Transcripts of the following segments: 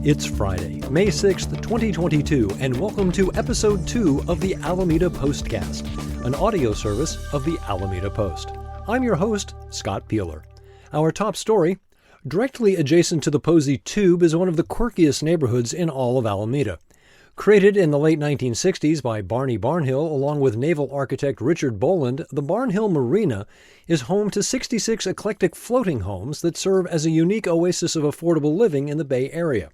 It's Friday, May 6th, 2022, and welcome to Episode 2 of the Alameda Postcast, an audio service of the Alameda Post. I'm your host, Scott Peeler. Our top story: directly adjacent to the Posey Tube is one of the quirkiest neighborhoods in all of Alameda. Created in the late 1960s by Barney Barnhill along with naval architect Richard Boland, the Barnhill Marina is home to 66 eclectic floating homes that serve as a unique oasis of affordable living in the Bay Area.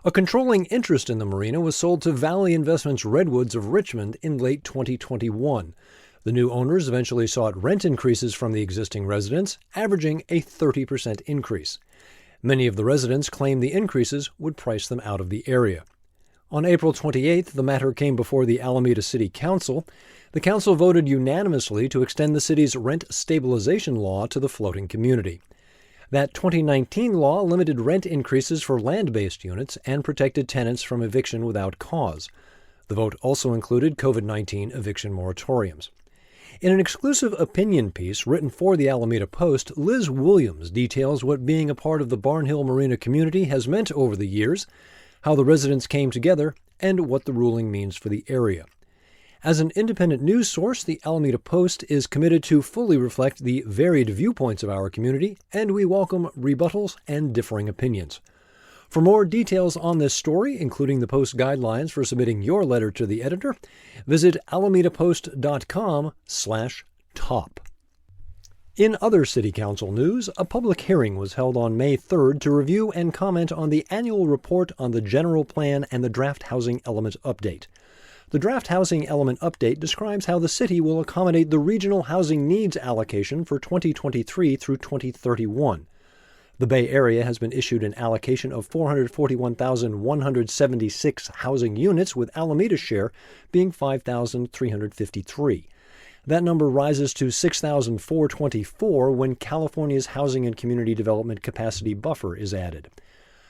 A controlling interest in the marina was sold to Valley Investments Redwoods of Richmond in late 2021. The new owners eventually sought rent increases from the existing residents, averaging a 30% increase. Many of the residents claimed the increases would price them out of the area. On April 28th, the matter came before the Alameda City Council. The council voted unanimously to extend the city's rent stabilization law to the floating community. That 2019 law limited rent increases for land-based units and protected tenants from eviction without cause. The vote also included COVID-19 eviction moratoriums. In an exclusive opinion piece written for the Alameda Post, Liz Williams details what being a part of the Barnhill Marina community has meant over the years, how the residents came together, and what the ruling means for the area. As an independent news source, the Alameda Post is committed to fully reflect the varied viewpoints of our community, and we welcome rebuttals and differing opinions. For more details on this story, including the Post guidelines for submitting your letter to the editor, visit alamedapost.com/top. In other City Council news, a public hearing was held on May 3rd to review and comment on the annual report on the general plan and the draft housing element update. The draft housing element update describes how the city will accommodate the regional housing needs allocation for 2023 through 2031. The Bay Area has been issued an allocation of 441,176 housing units, with Alameda's share being 5,353. That number rises to 6,424 when California's Housing and Community Development Capacity Buffer is added.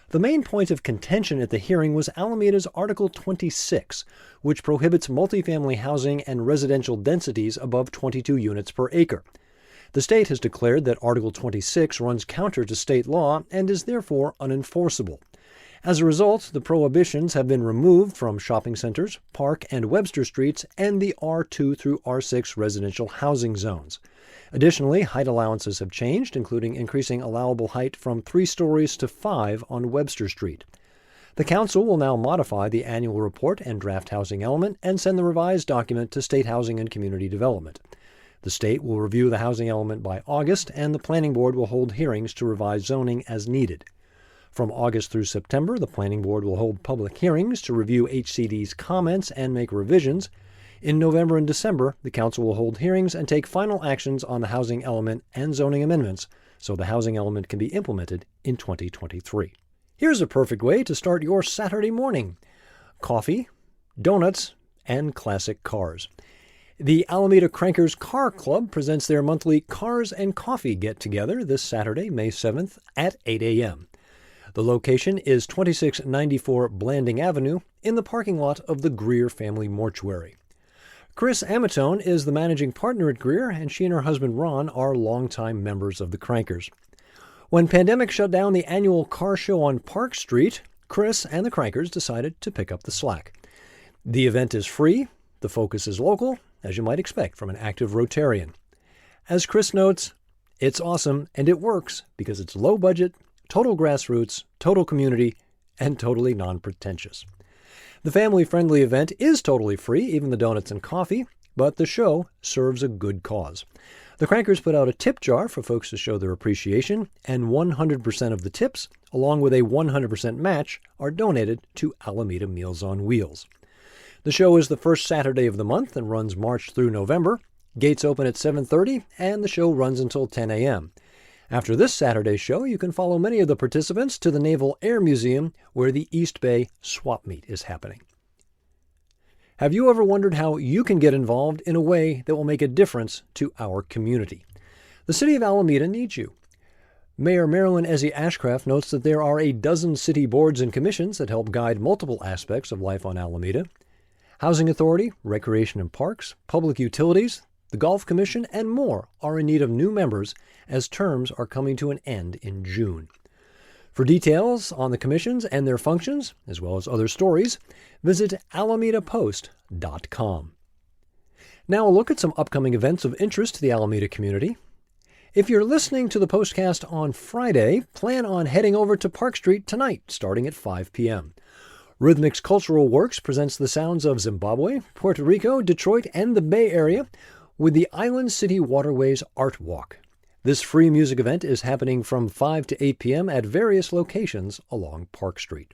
The main point of contention at the hearing was Alameda's Article 26, which prohibits multifamily housing and residential densities above 22 units per acre. The state has declared that Article 26 runs counter to state law and is therefore unenforceable. As a result, the prohibitions have been removed from shopping centers, Park and Webster Streets, and the R2 through R6 residential housing zones. Additionally, height allowances have changed, including increasing allowable height from 3 stories to 5 on Webster Street. The council will now modify the annual report and draft housing element and send the revised document to State Housing and Community Development. The state will review the housing element by August, and the planning board will hold hearings to revise zoning as needed. From August through September, the Planning Board will hold public hearings to review HCD's comments and make revisions. In November and December, the Council will hold hearings and take final actions on the housing element and zoning amendments so the housing element can be implemented in 2023. Here's a perfect way to start your Saturday morning: coffee, donuts, and classic cars. The Alameda Crankers Car Club presents their monthly Cars and Coffee Get-Together this Saturday, May 7th at 8 a.m. The location is 2694 Blanding Avenue in the parking lot of the Greer Family Mortuary. Chris Amatone is the managing partner at Greer, and she and her husband Ron are longtime members of the Crankers. When pandemic shut down the annual car show on Park Street, Chris and the Crankers decided to pick up the slack. The event is free, the focus is local, as you might expect from an active Rotarian. As Chris notes, it's awesome and it works because it's low budget, total grassroots, total community, and totally non-pretentious. The family-friendly event is totally free, even the donuts and coffee, but the show serves a good cause. The Crankers put out a tip jar for folks to show their appreciation, and 100% of the tips, along with a 100% match, are donated to Alameda Meals on Wheels. The show is the first Saturday of the month and runs March through November. Gates open at 7:30, and the show runs until 10 a.m. After this Saturday's show, you can follow many of the participants to the Naval Air Museum, where the East Bay Swap Meet is happening. Have you ever wondered how you can get involved in a way that will make a difference to our community? The city of Alameda needs you. Mayor Marilyn Ezzy Ashcraft notes that there are a dozen city boards and commissions that help guide multiple aspects of life on Alameda. Housing Authority, Recreation and Parks, Public Utilities, the Golf Commission, and more are in need of new members as terms are coming to an end in June. For details on the commissions and their functions, as well as other stories, visit alamedapost.com. Now a look at some upcoming events of interest to the Alameda community. If you're listening to the Postcast on Friday, plan on heading over to Park Street tonight, starting at 5 p.m. Rhythmix Cultural Works presents the sounds of Zimbabwe, Puerto Rico, Detroit, and the Bay Area with the Island City Waterways Art Walk. This free music event is happening from 5 to 8 p.m. at various locations along Park Street.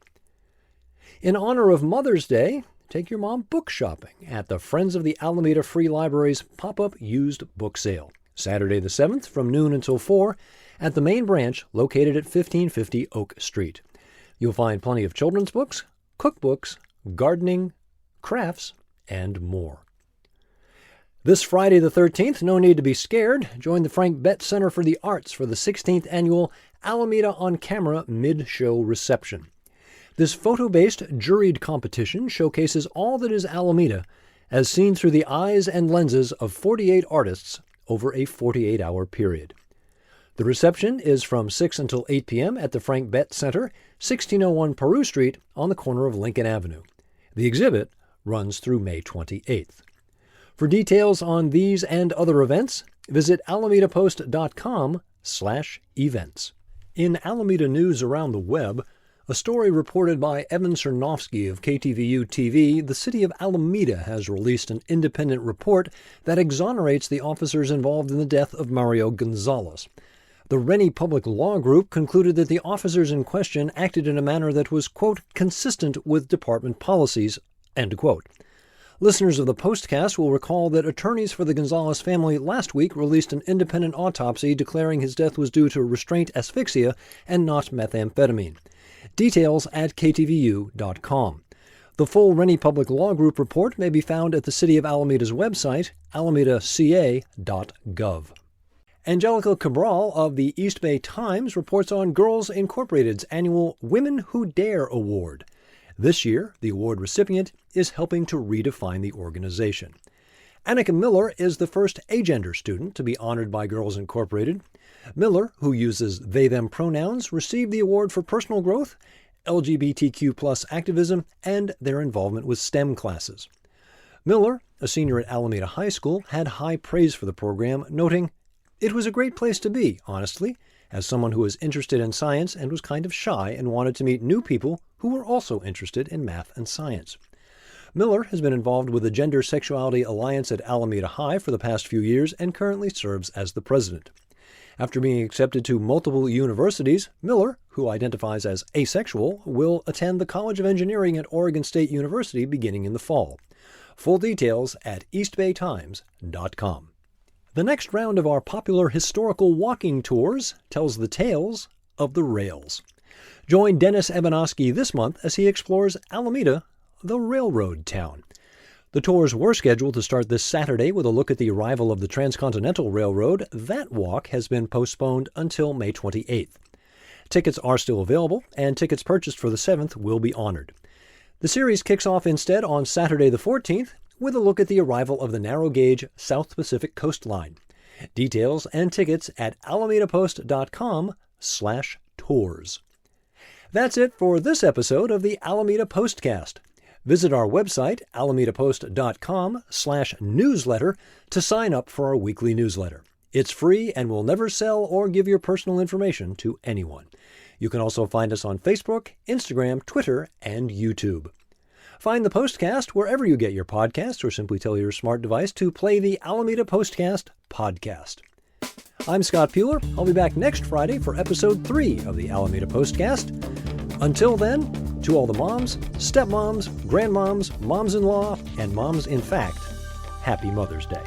In honor of Mother's Day, take your mom book shopping at the Friends of the Alameda Free Library's pop-up used book sale, Saturday the 7th from noon until 4 at the main branch located at 1550 Oak Street. You'll find plenty of children's books, cookbooks, gardening, crafts, and more. This Friday the 13th, no need to be scared, join the Frank Bett Center for the Arts for the 16th annual Alameda on Camera mid-show reception. This photo-based juried competition showcases all that is Alameda as seen through the eyes and lenses of 48 artists over a 48-hour period. The reception is from 6 until 8 p.m. at the Frank Bett Center, 1601 Peru Street on the corner of Lincoln Avenue. The exhibit runs through May 28th. For details on these and other events, visit alamedapost.com/events. In Alameda news around the web, a story reported by Evan Cernovsky of KTVU-TV, the city of Alameda has released an independent report that exonerates the officers involved in the death of Mario Gonzalez. The Rennie Public Law Group concluded that the officers in question acted in a manner that was, quote, consistent with department policies, end quote. Listeners of the Postcast will recall that attorneys for the Gonzalez family last week released an independent autopsy declaring his death was due to restraint asphyxia and not methamphetamine. Details at ktvu.com. The full Rennie Public Law Group report may be found at the City of Alameda's website, alamedaca.gov. Angelica Cabral of the East Bay Times reports on Girls Incorporated's annual Women Who Dare Award. This year, the award recipient is helping to redefine the organization. Annika Miller is the first agender student to be honored by Girls Incorporated. Miller, who uses they-them pronouns, received the award for personal growth, LGBTQ+ activism, and their involvement with STEM classes. Miller, a senior at Alameda High School, had high praise for the program, noting, "It was a great place to be, honestly, as someone who was interested in science and was kind of shy and wanted to meet new people who were also interested in math and science." Miller has been involved with the Gender Sexuality Alliance at Alameda High for the past few years and currently serves as the president. After being accepted to multiple universities, Miller, who identifies as asexual, will attend the College of Engineering at Oregon State University beginning in the fall. Full details at eastbaytimes.com. The next round of our popular historical walking tours tells the tales of the rails. Join Dennis Ebanosky this month as he explores Alameda, the railroad town. The tours were scheduled to start this Saturday with a look at the arrival of the Transcontinental Railroad. That walk has been postponed until May 28th. Tickets are still available, and tickets purchased for the 7th will be honored. The series kicks off instead on Saturday the 14th with a look at the arrival of the narrow-gauge South Pacific Coast Line. Details and tickets at alamedapost.com/tours. That's it for this episode of the Alameda Postcast. Visit our website, alamedapost.com/newsletter, to sign up for our weekly newsletter. It's free and will never sell or give your personal information to anyone. You can also find us on Facebook, Instagram, Twitter, and YouTube. Find the Postcast wherever you get your podcasts, or simply tell your smart device to play the Alameda Postcast podcast. I'm Scott Puhler. I'll be back next Friday for episode 3 of the Alameda Postcast. Until then, to all the moms, stepmoms, grandmoms, moms-in-law, and moms in fact, happy Mother's Day.